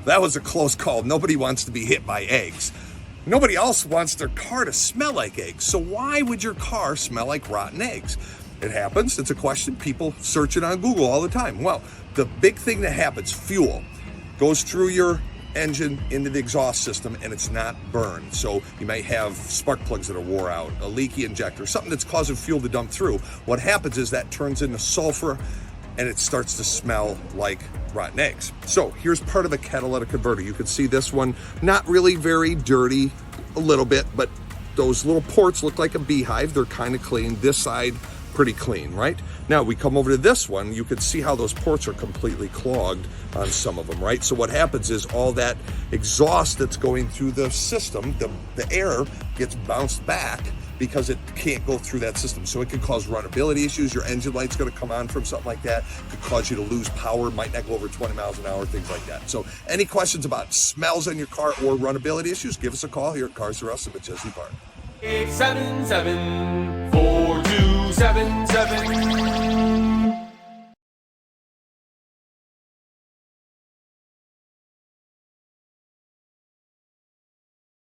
that was a close call. Nobody wants to be hit by eggs. Nobody else wants their car to smell like eggs. So why would your car smell like rotten eggs? It happens. It's a question people search it on Google all the time. Well, the big thing that happens, fuel, goes through your engine into the exhaust system and it's not burned. So you might have spark plugs that are wore out, a leaky injector, something that's causing fuel to dump through. What happens is that turns into sulfur and it starts to smell like rotten eggs. So here's part of a catalytic converter. You can see this one, not really very dirty, a little bit, but those little ports look like a beehive. They're kind of clean. This side, pretty clean, right? Now we come over to this one, you can see how those ports are completely clogged on some of them, right? So what happens is all that exhaust that's going through the system, the air gets bounced back because it can't go through that system. So it could cause runnability issues. Your engine light's gonna come on from something like that. Could cause you to lose power, might not go over 20 miles an hour, things like that. So any questions about smells on your car or runnability issues, give us a call here at Cars R Us in Machesney Park. 877-4277